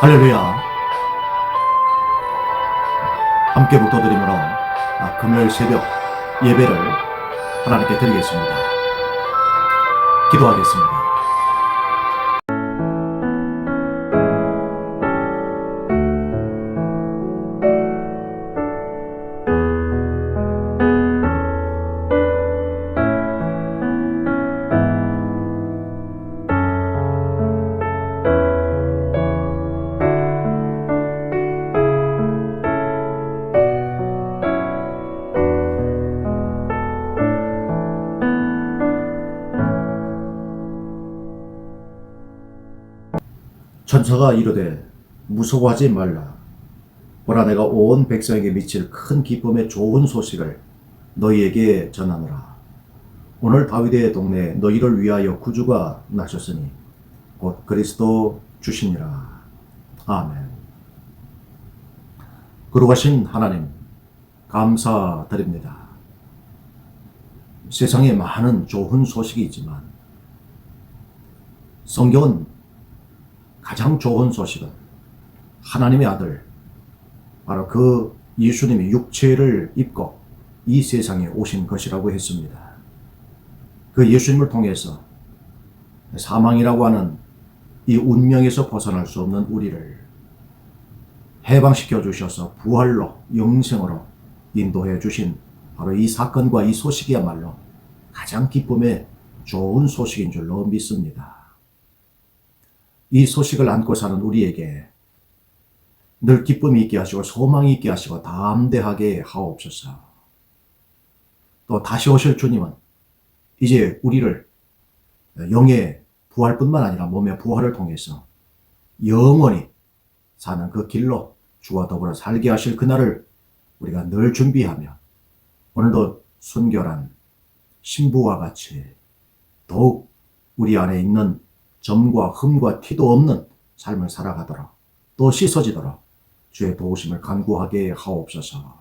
할렐루야. 함께 북돋드림으로 금요일 새벽 예배를 하나님께 드리겠습니다. 기도하겠습니다. 천사가 이르되 무서워하지 말라. 보라, 내가 온 백성에게 미칠 큰 기쁨의 좋은 소식을 너희에게 전하노라. 오늘 다윗의 동네에 너희를 위하여 구주가 나셨으니 곧 그리스도 주시니라. 아멘. 거룩하신 하나님, 감사드립니다. 세상에 많은 좋은 소식이 있지만 성경은 가장 좋은 소식은 하나님의 아들, 바로 그 예수님이 육체를 입고 이 세상에 오신 것이라고 했습니다. 그 예수님을 통해서 사망이라고 하는 이 운명에서 벗어날 수 없는 우리를 해방시켜 주셔서 부활로, 영생으로 인도해 주신 바로 이 사건과 이 소식이야말로 가장 기쁨의 좋은 소식인 줄로 믿습니다. 이 소식을 안고 사는 우리에게 늘 기쁨이 있게 하시고 소망이 있게 하시고 담대하게 하옵소서. 또 다시 오실 주님은 이제 우리를 영의 부활뿐만 아니라 몸의 부활을 통해서 영원히 사는 그 길로 주와 더불어 살게 하실 그날을 우리가 늘 준비하며 오늘도 순결한 신부와 같이 더욱 우리 안에 있는 점과 흠과 티도 없는 삶을 살아가도록 또 씻어지도록 주의 도우심을 간구하게 하옵소서.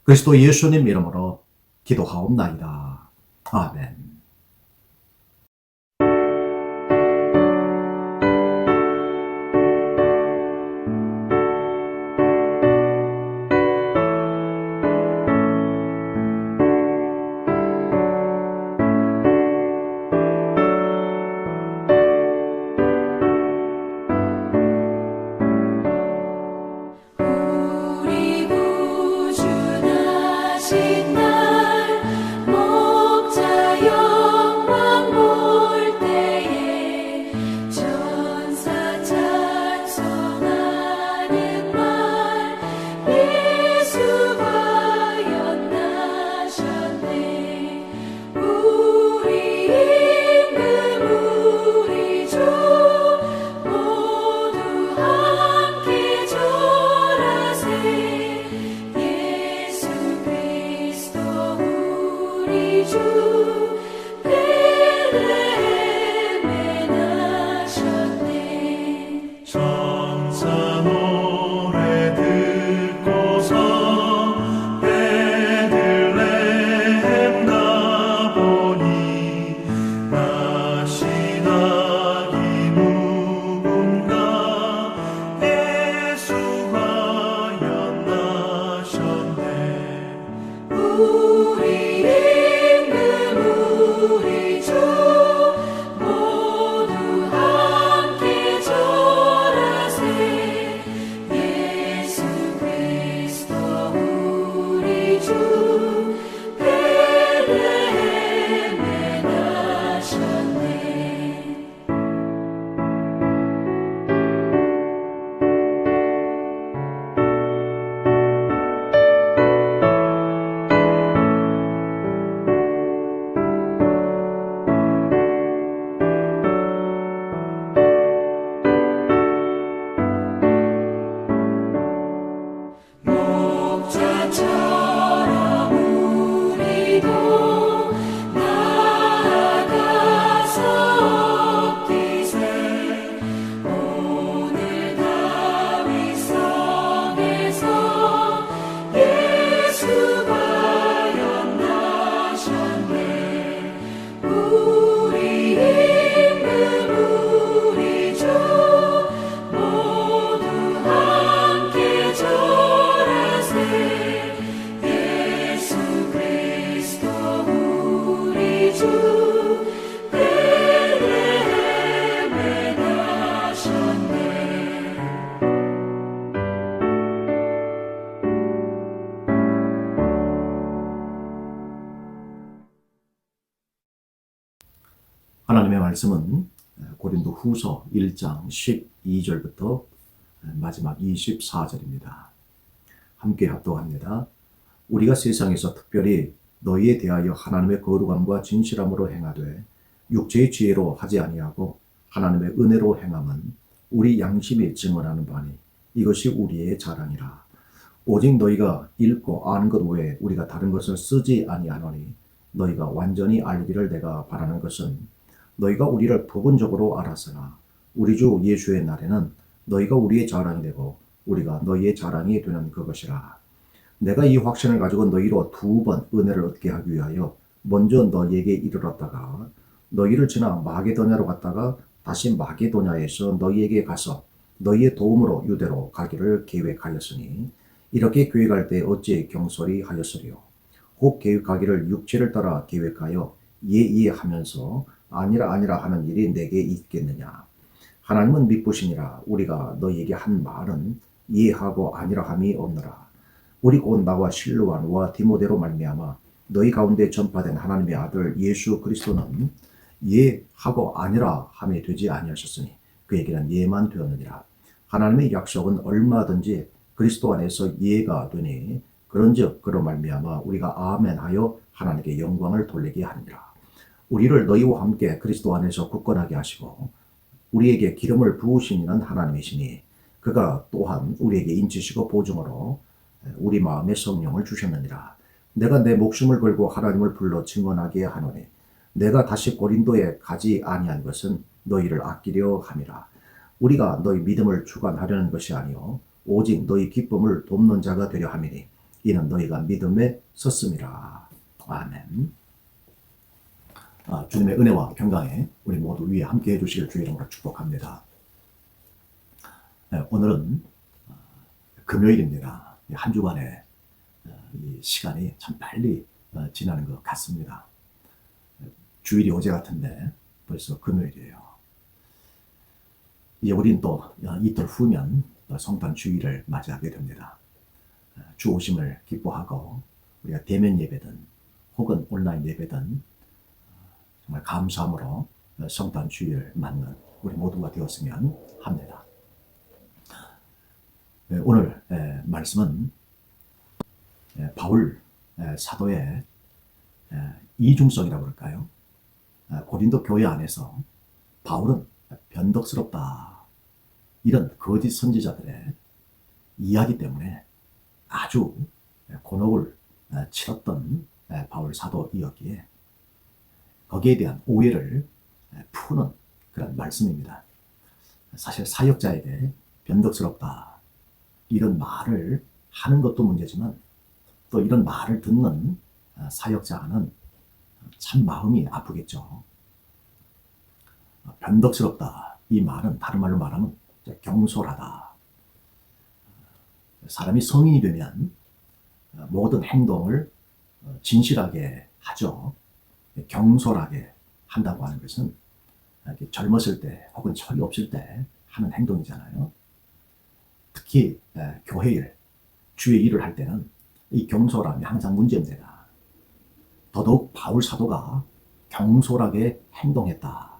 그리스도 예수님 이름으로 기도하옵나이다. 아멘. 하나님의 말씀은 고린도 후서 1장 12절부터 마지막 24절입니다. 함께 합독합니다. 우리가 세상에서 특별히 너희에 대하여 하나님의 거룩함과 진실함으로 행하되 육체의 지혜로 하지 아니하고 하나님의 은혜로 행함은 우리 양심이 증언하는 바니 이것이 우리의 자랑이라. 오직 너희가 읽고 아는 것 외에 우리가 다른 것을 쓰지 아니하노니 너희가 완전히 알기를 내가 바라는 것은 너희가 우리를 부분적으로 알았으나 우리 주 예수의 날에는 너희가 우리의 자랑이 되고 우리가 너희의 자랑이 되는 그것이라. 내가 이 확신을 가지고 너희로 2번 은혜를 얻게 하기 위하여 먼저 너희에게 이르렀다가 너희를 지나 마게도냐로 갔다가 다시 마게도냐에서 너희에게 가서 너희의 도움으로 유대로 가기를 계획하였으니 이렇게 계획할 때 어찌 경솔히 하였으리요. 혹 계획하기를 육체를 따라 계획하여 예하면서 아니라 하는 일이 내게 있겠느냐. 하나님은 미쁘시니라. 우리가 너희에게 한 말은 예하고 아니라 함이 없느라. 우리 곧 나와 실로아와 디모데로 말미암아 너희 가운데 전파된 하나님의 아들 예수 그리스도는 예하고 아니라 함이 되지 아니하셨으니 그에게는 예만 되었느니라. 하나님의 약속은 얼마든지 그리스도 안에서 예가 되니 그런즉 그로 말미암아 우리가 아멘하여 하나님께 영광을 돌리게 하느니라. 우리를 너희와 함께 그리스도 안에서 굳건하게 하시고 우리에게 기름을 부으신 이는 하나님이시니 그가 또한 우리에게 인치시고 보증으로 우리 마음에 성령을 주셨느니라. 내가 내 목숨을 걸고 하나님을 불러 증언하게 하노니 내가 다시 고린도에 가지 아니한 것은 너희를 아끼려 함이라. 우리가 너희 믿음을 주관하려는 것이 아니요 오직 너희 기쁨을 돕는 자가 되려 함이니 이는 너희가 믿음에 섰음이라. 아멘. 주님의 은혜와 평강에 우리 모두 위에 함께 해주시길 주의 이름으로 축복합니다. 오늘은 금요일입니다. 한 주간의 이 시간이 참 빨리 지나는 것 같습니다. 주일이 어제 같은데 벌써 금요일이에요. 이제 우린 또 이틀 후면 성탄 주일을 맞이하게 됩니다. 주 오심을 기뻐하고 우리가 대면 예배든 혹은 온라인 예배든 정말 감사함으로 성탄 주일을 맞는 우리 모두가 되었으면 합니다. 오늘 말씀은 바울 사도의 이중성이라고 그럴까요? 고린도 교회 안에서 바울은 변덕스럽다. 이런 거짓 선지자들의 이야기 때문에 아주 곤혹을 치렀던 바울 사도이었기에 거기에 대한 오해를 푸는 그런 말씀입니다. 사실 사역자에게 변덕스럽다 이런 말을 하는 것도 문제지만 또 이런 말을 듣는 사역자는 참 마음이 아프겠죠. 변덕스럽다 이 말은 다른 말로 말하면 경솔하다. 사람이 성인이 되면 모든 행동을 진실하게 하죠. 경솔하게 한다고 하는 것은 젊었을 때 혹은 철이 없을 때 하는 행동이잖아요. 특히 교회 일, 주의 일을 할 때는 이 경솔함이 항상 문제입니다. 더더욱 바울 사도가 경솔하게 행동했다.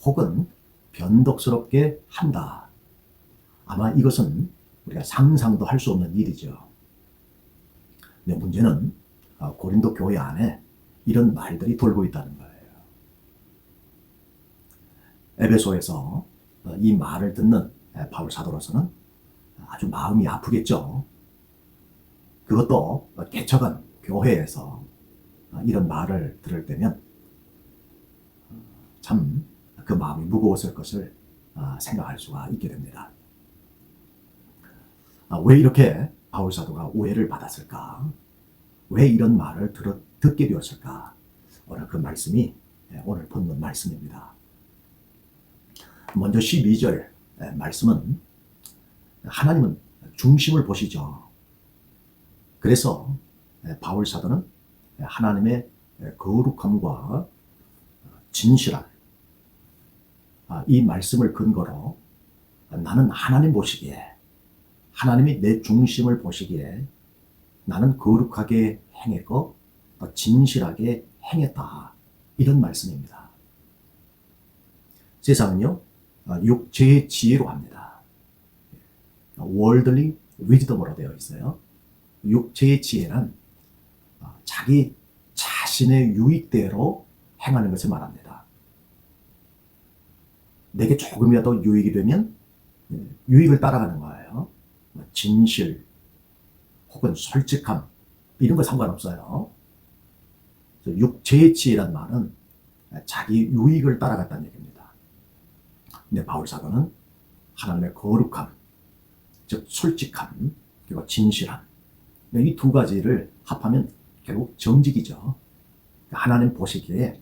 혹은 변덕스럽게 한다. 아마 이것은 우리가 상상도 할 수 없는 일이죠. 근데 문제는 고린도 교회 안에 이런 말들이 돌고 있다는 거예요. 에베소에서 이 말을 듣는 바울 사도로서는 아주 마음이 아프겠죠. 그것도 개척한 교회에서 이런 말을 들을 때면 참 그 마음이 무거웠을 것을 생각할 수가 있게 됩니다. 왜 이렇게 바울 사도가 오해를 받았을까? 왜 이런 말을 듣게 되었을까? 오늘 그 말씀이 오늘 본문 말씀입니다. 먼저 12절 말씀은 하나님은 중심을 보시죠. 그래서 바울 사도는 하나님의 거룩함과 진실함 이 말씀을 근거로 나는 하나님 보시기에 하나님이 내 중심을 보시기에 나는 거룩하게 행했고 진실하게 행했다. 이런 말씀입니다. 세상은요, 육체의 지혜로 합니다. worldly wisdom으로 되어 있어요. 육체의 지혜는 자기 자신의 유익대로 행하는 것을 말합니다. 내게 조금이라도 유익이 되면 유익을 따라가는 거예요. 진실 혹은 솔직함 이런 거 상관없어요. 육체의 지혜란 말은 자기 유익을 따라갔다는 얘기입니다. 근데 바울 사도는 하나님의 거룩함, 즉 솔직함, 그리고 진실함, 이 두 가지를 합하면 결국 정직이죠. 하나님 보시기에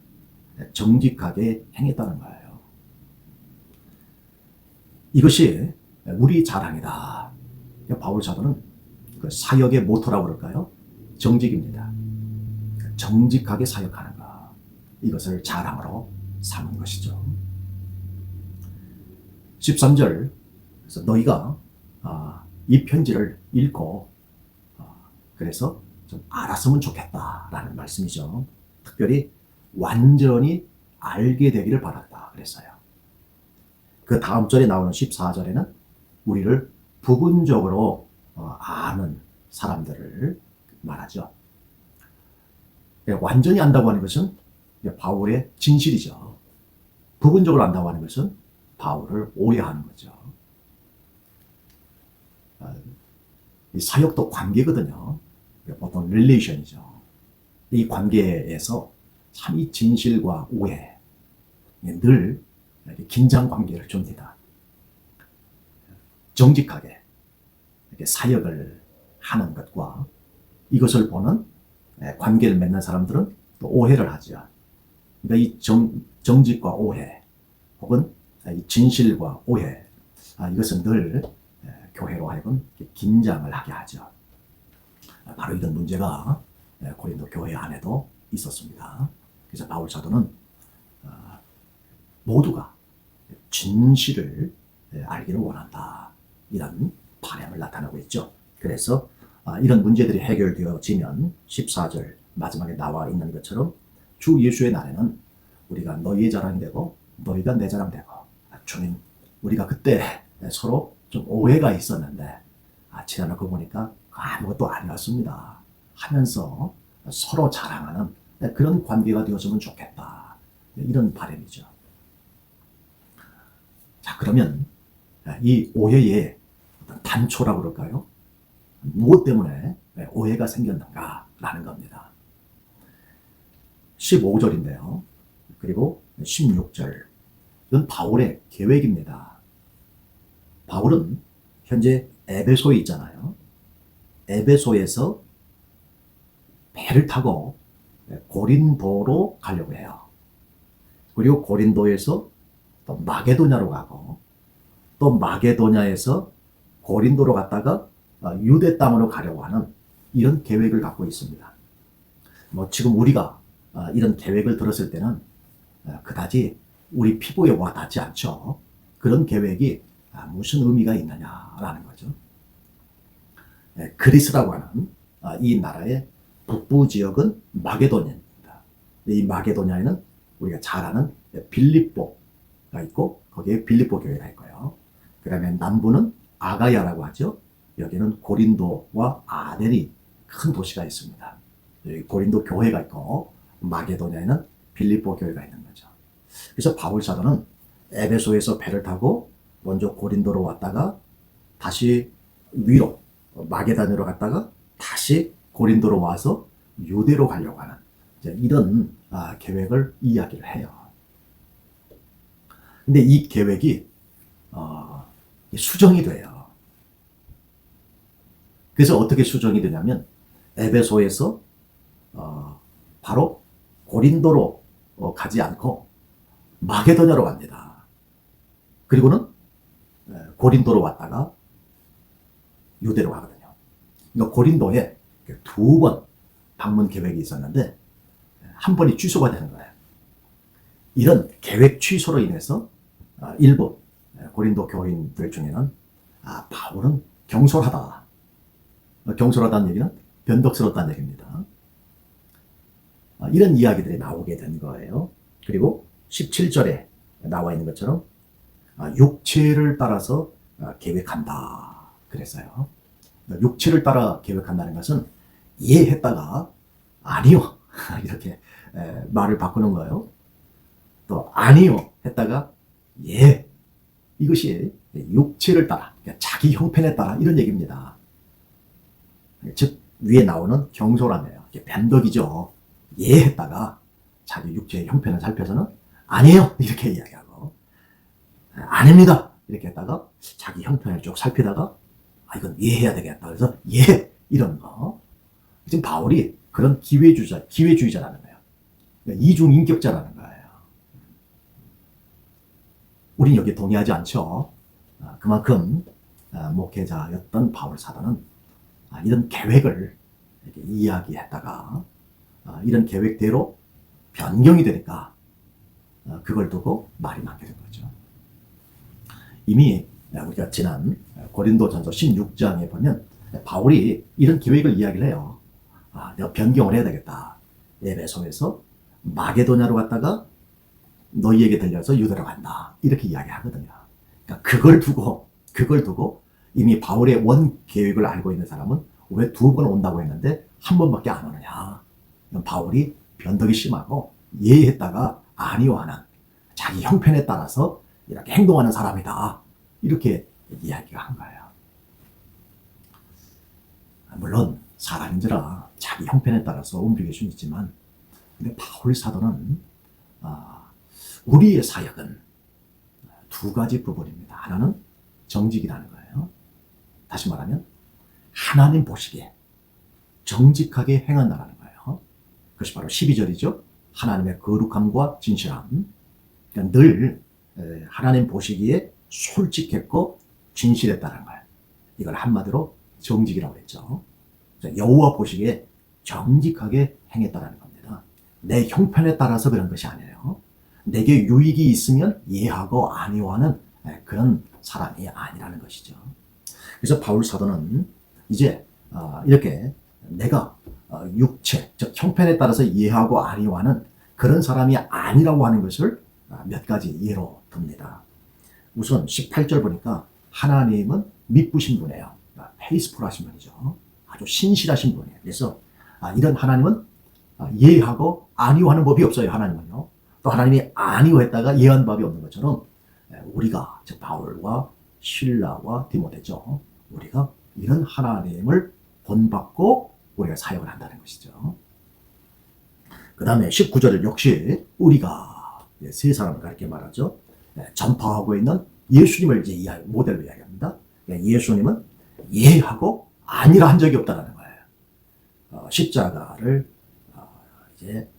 정직하게 행했다는 거예요. 이것이 우리 자랑이다. 바울 사도는 그 사역의 모토라고 그럴까요? 정직입니다. 정직하게 사역하는 것, 이것을 자랑으로 삼은 것이죠. 13절, 그래서 너희가 이 편지를 읽고 그래서 좀 알았으면 좋겠다라는 말씀이죠. 특별히 완전히 알게 되기를 바랐다 그랬어요. 그 다음 절에 나오는 14절에는 우리를 부분적으로 아는 사람들을 말하죠. 완전히 안다고 하는 것은 바울의 진실이죠. 부분적으로 안다고 하는 것은 바울을 오해하는 거죠. 이 사역도 관계거든요. 보통 릴레이션이죠. 이 관계에서 참 이 진실과 오해, 늘 긴장 관계를 줍니다. 정직하게 사역을 하는 것과 이것을 보는 관계를 맺는 사람들은 또 오해를 하죠. 그러니까 이 정직과 오해 혹은 이 진실과 오해, 이것은 늘 교회로 하여금 긴장을 하게 하죠. 바로 이런 문제가 고린도 교회 안에도 있었습니다. 그래서 바울 사도는 모두가 진실을 알기를 원한다, 이런 바람을 나타내고 있죠. 그래서 이런 문제들이 해결되어지면 14절 마지막에 나와 있는 것처럼 주 예수의 날에는 우리가 너희의 자랑이 되고 너희가 내 자랑 되고, 주님, 우리가 그때 서로 좀 오해가 있었는데 지나놓고 보니까 아무것도 아니었습니다 하면서 서로 자랑하는 그런 관계가 되었으면 좋겠다, 이런 바람이죠. 자, 그러면 이 오해의 어떤 단초라고 그럴까요? 무엇 때문에 오해가 생겼는가 라는 겁니다. 15절인데요. 그리고 16절. 이건 바울의 계획입니다. 바울은 현재 에베소에 있잖아요. 에베소에서 배를 타고 고린도로 가려고 해요. 그리고 고린도에서 또 마게도냐로 가고, 또 마게도냐에서 고린도로 갔다가 유대 땅으로 가려고 하는 이런 계획을 갖고 있습니다. 지금 우리가 이런 계획을 들었을 때는 그다지 우리 피부에 와닿지 않죠. 그런 계획이 무슨 의미가 있느냐라는 거죠. 그리스라고 하는 이 나라의 북부 지역은 마게도냐입니다. 이 마게도냐에는 우리가 잘 아는 빌립보가 있고, 거기에 빌립보 교회가 있고요. 그 다음에 남부는 아가야라고 하죠. 여기는 고린도와 아덴이 큰 도시가 있습니다. 여기 고린도 교회가 있고, 마게도냐에는 빌립보 교회가 있는 거죠. 그래서 바울 사도는 에베소에서 배를 타고 먼저 고린도로 왔다가 다시 위로 마게도냐로 갔다가 다시 고린도로 와서 유대로 가려고 하는 이런 계획을 이야기를 해요. 근데 이 계획이 수정이 돼요. 그래서 어떻게 수정이 되냐면 에베소에서 바로 고린도로 가지 않고 마게도냐로 갑니다. 그리고는 고린도로 왔다가 유대로 가거든요. 그러니까 고린도에 2번 방문 계획이 있었는데 한 번이 취소가 되는 거예요. 이런 계획 취소로 인해서 일부 고린도 교인들 중에는 바울은 경솔하다. 경솔하다는 얘기는 변덕스럽다는 얘기입니다. 이런 이야기들이 나오게 된 거예요. 그리고 17절에 나와 있는 것처럼 육체를 따라서 계획한다 그랬어요. 육체를 따라 계획한다는 것은 했다가 아니요 이렇게 말을 바꾸는 거예요. 또 아니요 했다가 이것이 육체를 따라, 그러니까 자기 형편에 따라 이런 얘기입니다. 즉 위에 나오는 경솔함이에요. 변덕이죠. 했다가 자기 육체의 형편을 살펴서는 아니에요 이렇게 이야기하고, 아닙니다 이렇게 했다가 자기 형편을 쭉 살피다가 이건 해야 되겠다 그래서 이런 거. 지금 바울이 그런 기회주의자라는 거예요. 그러니까 이중인격자라는 거예요. 우린 여기에 동의하지 않죠. 그만큼 목회자였던 바울 사도는 이런 계획을 이렇게 이야기했다가 이런 계획대로 변경이 되니까 그걸 두고 말이 많게 된 거죠. 이미 우리가 지난 고린도전서 16장에 보면 바울이 이런 계획을 이야기를 해요. 내가 변경을 해야 되겠다. 에베소에서 마게도냐로 갔다가 너희에게 들려서 유대로 간다. 이렇게 이야기하거든요. 그러니까 그걸 두고 이미 바울의 원 계획을 알고 있는 사람은 왜 2번 온다고 했는데 1번밖에 안 오느냐. 바울이 변덕이 심하고 했다가 아니요 하는 자기 형편에 따라서 이렇게 행동하는 사람이다. 이렇게 이야기가 한 거예요. 물론 사람인지라 자기 형편에 따라서 움직일 수는 있지만, 근데 바울 사도는 우리의 사역은 2가지 부분입니다. 하나는 정직이라는 거예요. 다시 말하면 하나님 보시기에 정직하게 행한다는 거예요. 그것이 바로 12절이죠. 하나님의 거룩함과 진실함. 그러니까 늘 하나님 보시기에 솔직했고 진실했다는 거예요. 이걸 한마디로 정직이라고 했죠. 여호와 보시기에 정직하게 행했다는 겁니다. 내 형편에 따라서 그런 것이 아니에요. 내게 유익이 있으면 예하고 아니오하는 그런 사람이 아니라는 것이죠. 그래서 바울 사도는 이제 이렇게 내가 육체, 즉 형편에 따라서 예하고 아니오하는 그런 사람이 아니라고 하는 것을 몇 가지 예로 듭니다. 우선 18절 보니까 하나님은 미쁘신 분이에요. 페이스풀하신 분이죠. 아주 신실하신 분이에요. 그래서 이런 하나님은 예하고 아니오하는 법이 없어요. 하나님은요. 또 하나님이 아니오했다가 예한 법이 없는 것처럼 우리가, 즉 바울과 실라와 디모데죠. 우리가 이런 하나님을 본받고 우리가 사역을 한다는 것이죠. 그 다음에 19절을 역시 우리가 세 사람을 가르쳐 말하죠. 전파하고 있는 예수님을 이제 모델로 이야기합니다. 예수님은 예하고 아니라 한 적이 없다는 거예요. 십자가를 이제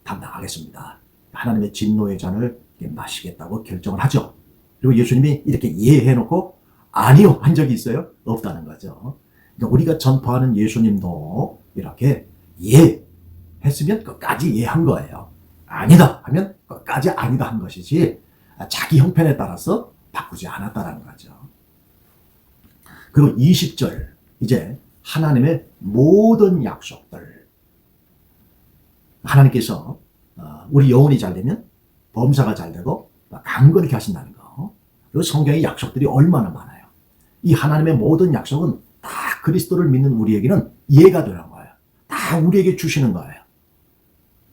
담당하겠습니다. 하나님의 진노의 잔을 마시겠다고 결정을 하죠. 그리고 예수님이 이렇게 예해놓고 아니요 한 적이 있어요? 없다는 거죠. 그러니까 우리가 전파하는 예수님도 이렇게 했으면 끝까지 예한 거예요. 아니다 하면 끝까지 아니다 한 것이지 자기 형편에 따라서 바꾸지 않았다는 거죠. 그리고 20절 이제 하나님의 모든 약속들, 하나님께서 우리 영혼이 잘 되면 범사가 잘 되고 강건케 하신다는 거. 그리고 성경의 약속들이 얼마나 많아요. 이 하나님의 모든 약속은 다 그리스도를 믿는 우리에게는 이해가 되는 거예요. 다 우리에게 주시는 거예요.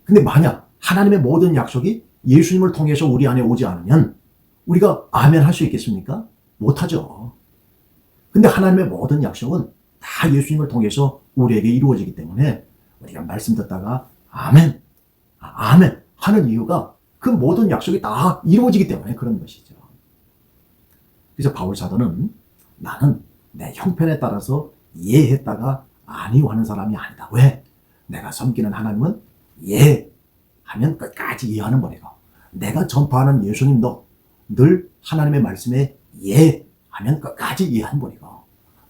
근데 만약 하나님의 모든 약속이 예수님을 통해서 우리 안에 오지 않으면 우리가 아멘 할 수 있겠습니까? 못하죠. 근데 하나님의 모든 약속은 다 예수님을 통해서 우리에게 이루어지기 때문에 우리가 말씀 듣다가 아멘 하는 이유가 그 모든 약속이 다 이루어지기 때문에 그런 것이죠. 그래서 바울 사도는 나는 내 형편에 따라서 예했다가 아니요 하는 사람이 아니다. 왜? 내가 섬기는 하나님은 하면 끝까지 이해하는 분이고, 내가 전파하는 예수님도 늘 하나님의 말씀에 하면 끝까지 이해하는 분이고,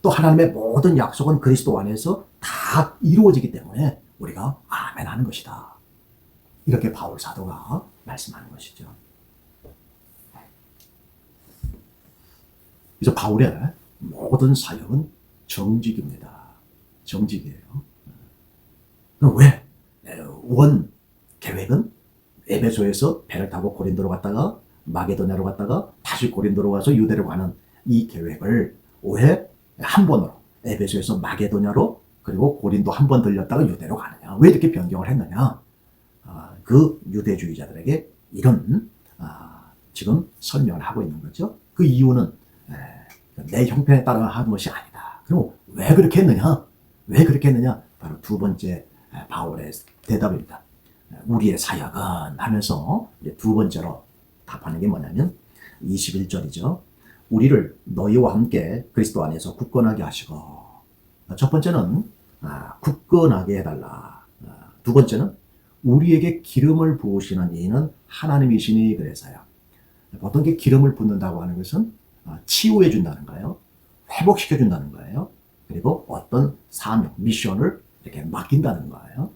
또 하나님의 모든 약속은 그리스도 안에서 다 이루어지기 때문에 우리가 아멘 하는 것이다. 이렇게 바울 사도가 말씀하는 것이죠. 그래서 바울의 모든 사역은 정직입니다. 정직이에요. 왜? 원 계획은 에베소에서 배를 타고 고린도로 갔다가 마게도냐로 갔다가 다시 고린도로 가서 유대로 가는 이 계획을 왜 한 번으로 에베소에서 마게도냐로 그리고 고린도 한 번 들렸다가 유대로 가느냐? 왜 이렇게 변경을 했느냐? 그 유대주의자들에게 이런 지금 설명을 하고 있는 거죠. 그 이유는 내 형편에 따라 하는 것이 아니다. 그럼 왜 그렇게 했느냐? 왜 그렇게 했느냐? 바로 두 번째 바울의 대답입니다. 우리의 사역은 하면서 두 번째로 답하는 게 뭐냐면 21절이죠. 우리를 너희와 함께 그리스도 안에서 굳건하게 하시고, 첫 번째는 굳건하게 해달라. 두 번째는 우리에게 기름을 부으시는 이는 하나님이시니 그래서요. 어떤 게 기름을 붓는다고 하는 것은 치유해 준다는 거예요. 회복시켜 준다는 거예요. 그리고 어떤 사명, 미션을 이렇게 맡긴다는 거예요.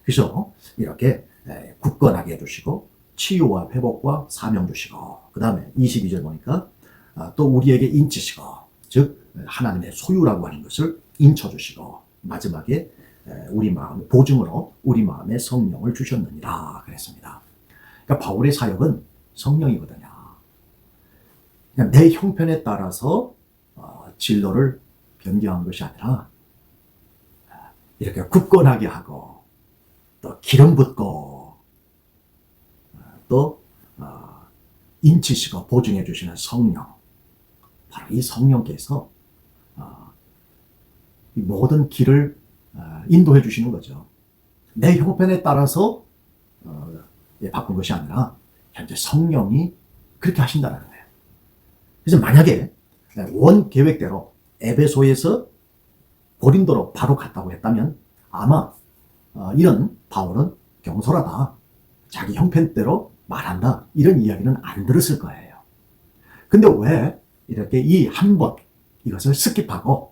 그래서 이렇게 굳건하게 해주시고 치유와 회복과 사명 주시고, 그 다음에 22절 보니까 또 우리에게 인치시고, 즉 하나님의 소유라고 하는 것을 인쳐주시고, 마지막에 우리 마음 보증으로 우리 마음에 성령을 주셨느니라 그랬습니다. 그러니까 바울의 사역은 성령이거든요. 그냥 내 형편에 따라서 진로를 변경한 것이 아니라 이렇게 굳건하게 하고 또 기름 붓고 또 인치시고 보증해 주시는 성령, 바로 이 성령께서 이 모든 길을 인도해 주시는 거죠. 내 형편에 따라서 바꾼 것이 아니라 현재 성령이 그렇게 하신다는 거예요. 그래서 만약에 원 계획대로 에베소에서 고린도로 바로 갔다고 했다면 아마 이런 바울은 경솔하다, 자기 형편대로 말한다, 이런 이야기는 안 들었을 거예요. 근데 왜 이렇게 이 한 번 이것을 스킵하고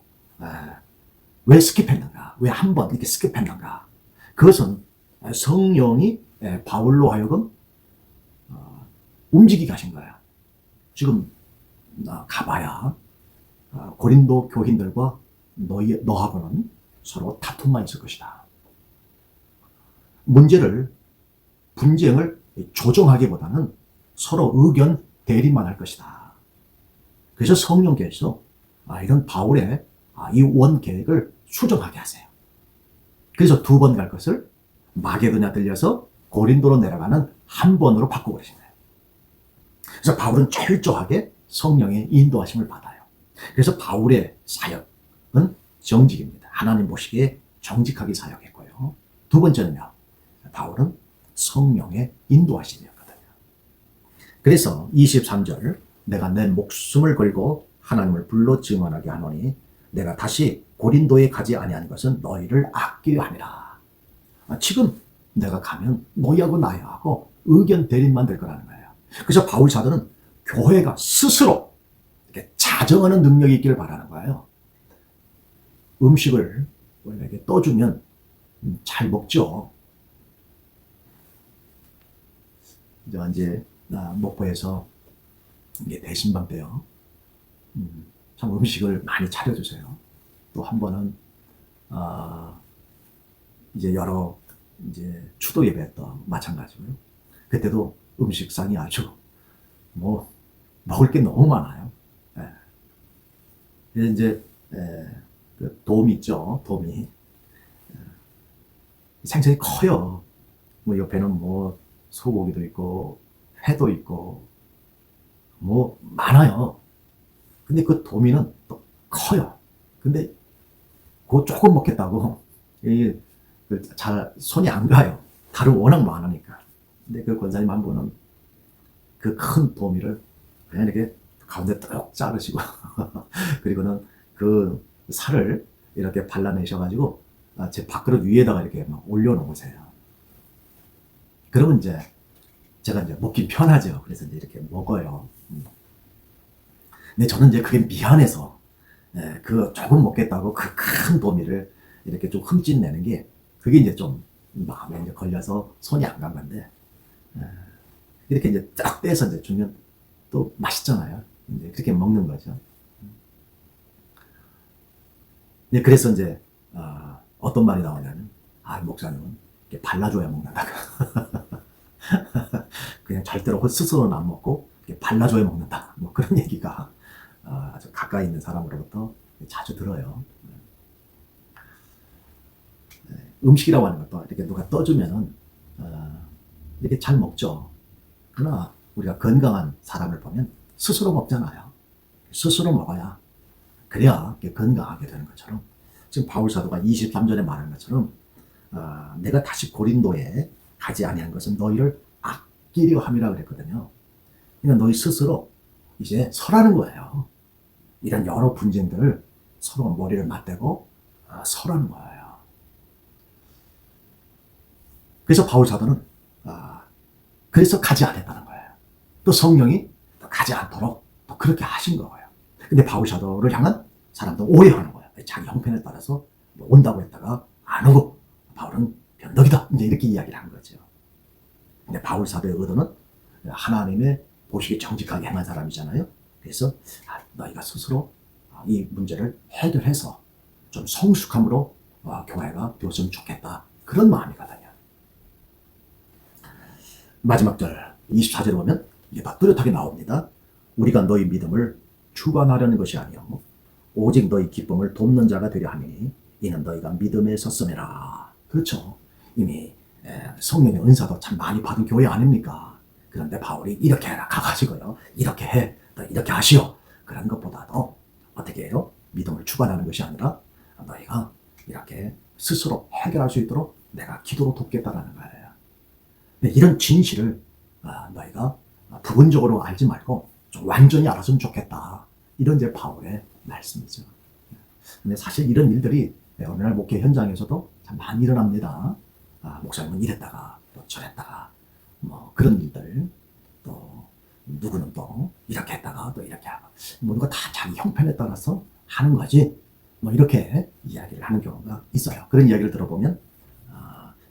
왜 스킵했는가? 왜 한 번 이렇게 스킵했는가? 그것은 성령이 바울로 하여금 움직이게 하신 거야. 지금 가봐야 고린도 교인들과 너하고는 서로 다툼만 있을 것이다. 분쟁을 조정하기보다는 서로 의견 대립만 할 것이다. 그래서 성령께서 이런 바울의 이 원 계획을 수정하게 하세요. 그래서 두 번 갈 것을 마게도냐 들려서 고린도로 내려가는 한 번으로 바꿔버리신 거예요. 그래서 바울은 철저하게 성령의 인도하심을 받아요. 그래서 바울의 사역은 정직입니다. 하나님 보시기에 정직하게 사역했고요. 두 번째는요, 바울은 성령의 인도하심이었거든요. 그래서 23절, 내가 내 목숨을 걸고 하나님을 불러 증언하게 하노니 내가 다시 고린도에 가지 아니한 것은 너희를 아끼려 함이라. 지금 내가 가면 너희하고 나하고 의견 대립만 될 거라는 거예요. 그래서 바울 사도는 교회가 스스로 이렇게 자정하는 능력이 있기를 바라는 거예요. 음식을 원래 이렇게 떠주면 잘 먹죠. 이제 목포에서 이게 대신방 때요. 참 음식을 많이 차려주세요. 또 한 번은 이제 여러 추도 예배 또 마찬가지고요. 그때도 음식상이 아주 먹을 게 너무 많아요. 그래서 이제 그 돔 있죠, 돔이 생선이 커요. 옆에는 소고기도 있고 회도 있고 많아요. 근데 그 도미는 또 커요. 근데 그거 조금 먹겠다고 잘 손이 안 가요. 다른 워낙 많으니까. 근데 그 권사님 한 분은 그 큰 도미를 그냥 이렇게 가운데 뚝 자르시고 그리고는 그 살을 이렇게 발라내셔가지고 제 밥그릇 위에다가 이렇게 막 올려놓으세요. 그러면 이제 제가 먹기 편하죠. 그래서 이제 이렇게 먹어요. 근데 저는 이제 그게 미안해서 그 조금 먹겠다고 그 큰 도미를 이렇게 좀 흠집내는 게 그게 이제 좀 마음에 이제 걸려서 손이 안 간 건데 이렇게 이제 딱 떼서 이제 주면 또 맛있잖아요. 이제 그렇게 먹는 거죠. 그래서 이제 어떤 말이 나오냐면 목사님은 이렇게 발라줘야 먹는다. 그냥 절대로 스스로는 안 먹고 발라줘야 먹는다. 뭐 그런 얘기가 아주 가까이 있는 사람으로부터 자주 들어요. 음식이라고 하는 것도 이렇게 누가 떠주면은 이렇게 잘 먹죠. 그러나 우리가 건강한 사람을 보면 스스로 먹잖아요. 스스로 먹어야 그래야 건강하게 되는 것처럼 지금 바울 사도가 23절에 말한 것처럼 내가 다시 고린도에 가지 아니한 것은 너희를 아끼려 함이라 그랬거든요. 그러니까 너희 스스로 이제 설하는 거예요. 이런 여러 분쟁들 서로 머리를 맞대고 설하는 거예요. 그래서 바울 사도는 그래서 가지 않았다는 거예요. 또 성령이 가지 않도록 또 그렇게 하신 거예요. 근데 바울 사도를 향한 사람도 오해하는 거예요. 자기 형편에 따라서 온다고 했다가 안 오고 바울은 변덕이다. 이제 이렇게 이야기를 하는 거죠. 근데 바울 사도의 의도는 하나님의 보시기에 정직하게 행한 사람이잖아요. 그래서 너희가 스스로 이 문제를 해결해서 좀 성숙함으로 교회가 되었으면 좋겠다. 그런 마음이거든요. 마지막 절 24절에 보면 이게 더 뚜렷하게 나옵니다. 우리가 너희 믿음을 주관하려는 것이 아니요 오직 너희 기쁨을 돕는 자가 되려 함이니 이는 너희가 믿음에 섰음이라. 그렇죠. 이미 성령의 은사도 참 많이 받은 교회 아닙니까? 그런데 바울이 이렇게 해라 가가지고요. 이렇게 해. 또 이렇게 하시오. 그런 것보다도 어떻게 해요? 믿음을 주관하는 것이 아니라 너희가 이렇게 스스로 해결할 수 있도록 내가 기도로 돕겠다라는 거예요. 이런 진실을 너희가 부분적으로 알지 말고 좀 완전히 알았으면 좋겠다. 이런 이제 바울의 말씀이죠. 근데 사실 이런 일들이 오늘날 목회 현장에서도 참 많이 일어납니다. 목사님은 이랬다가 또 저랬다가 뭐 그런 일들, 또 누구는 또 이렇게 했다가 또 이렇게 하고 모두가 다 자기 형편에 따라서 하는 거지. 뭐 이렇게 이야기를 하는 경우가 있어요. 그런 이야기를 들어보면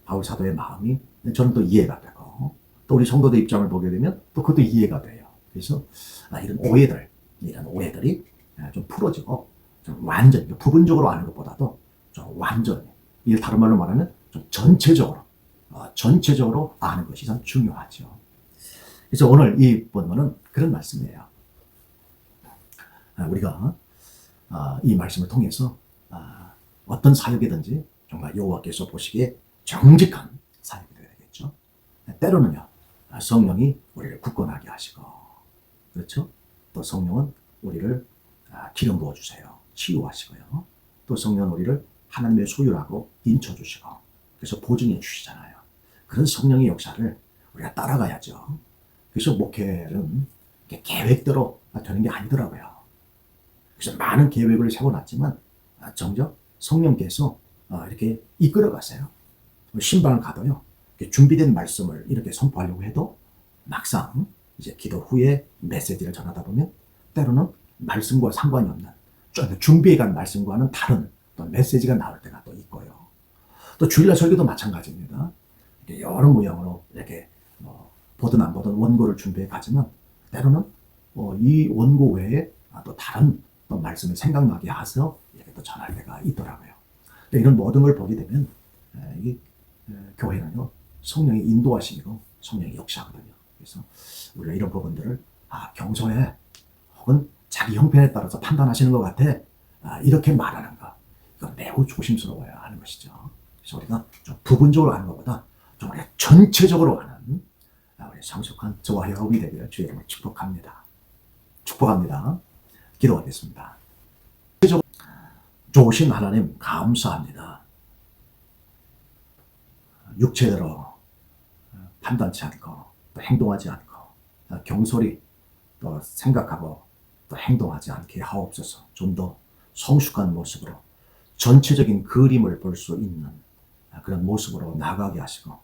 바울 사도의 마음이 저는 또 이해가 되고 또 우리 성도들 입장을 보게 되면 또 그것도 이해가 돼요. 그래서 이런 오해들이 좀 풀어지고 좀 완전히 부분적으로 아는 것보다도 좀 완전히 이를 다른 말로 말하면 좀 전체적으로 아는 것이 참 중요하죠. 그래서 오늘 이 본문은 그런 말씀이에요. 우리가 이 말씀을 통해서 어떤 사역이든지 정말 여호와께서 보시기에 정직한 사역이 되어야 되겠죠. 때로는요 성령이 우리를 굳건하게 하시고, 그렇죠? 또 성령은 우리를 기름 부어주세요. 치유하시고요. 또 성령은 우리를 하나님의 소유라고 인쳐주시고, 그래서 보증해 주시잖아요. 그런 성령의 역사를 우리가 따라가야죠. 그래서 목회는 계획대로 되는 게 아니더라고요. 그래서 많은 계획을 세워놨지만 정작 성령께서 이렇게 이끌어 가세요. 신방을 가도요, 준비된 말씀을 이렇게 선포하려고 해도 막상 이제 기도 후에 메시지를 전하다 보면 때로는 말씀과 상관이 없는 준비해간 말씀과는 다른 또 메시지가 나올 때가 또 있고요. 또 주일날 설교도 마찬가지입니다. 여러 모양으로 이렇게 보든 안 보든 원고를 준비해 가지만 때로는 이 원고 외에 또 다른 또 말씀을 생각나게 해서 이렇게 또 전할 때가 있더라고요. 이런 모든 걸 보게 되면 이 교회는요 성령의 인도하심이고 성령의 역사거든요. 그래서 우리가 이런 부분들을 경솔해 혹은 자기 형편에 따라서 판단하시는 것 같아 이렇게 말하는 거, 이건 매우 조심스러워야 하는 것이죠. 그래서 우리가 좀 부분적으로 하는 것보다 좀 우리가 전체적으로 하는 우리 성숙한 저와 여러분이 되기를 주의 이름으로 축복합니다. 기도하겠습니다. 좋으신 하나님 감사합니다. 육체대로 판단치 않고 또 행동하지 않고 경솔히 또 생각하고 또 행동하지 않게 하옵소서. 좀 더 성숙한 모습으로 전체적인 그림을 볼 수 있는 그런 모습으로 나가게 하시고,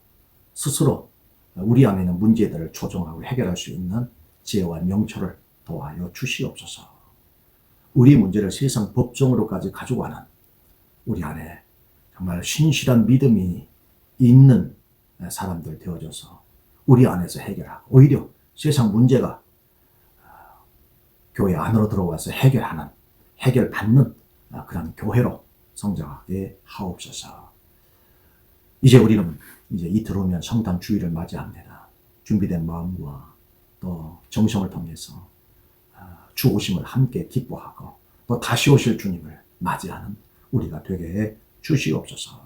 스스로 우리 안에 있는 문제들을 조정하고 해결할 수 있는 지혜와 명철을 도와여 주시옵소서. 우리 문제를 세상 법정으로까지 가지고 가는 우리 안에 정말 신실한 믿음이 있는 사람들 되어져서 우리 안에서 해결하고, 오히려 세상 문제가 교회 안으로 들어와서 해결받는 그런 교회로 성장하게 하옵소서. 이제 우리는 이제 이틀 후면 성탄 주일을 맞이합니다. 준비된 마음과 또 정성을 통해서 주 오심을 함께 기뻐하고 또 다시 오실 주님을 맞이하는 우리가 되게 해 주시옵소서.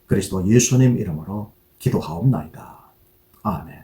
그리스도 예수님 이름으로 기도하옵나이다. 아멘.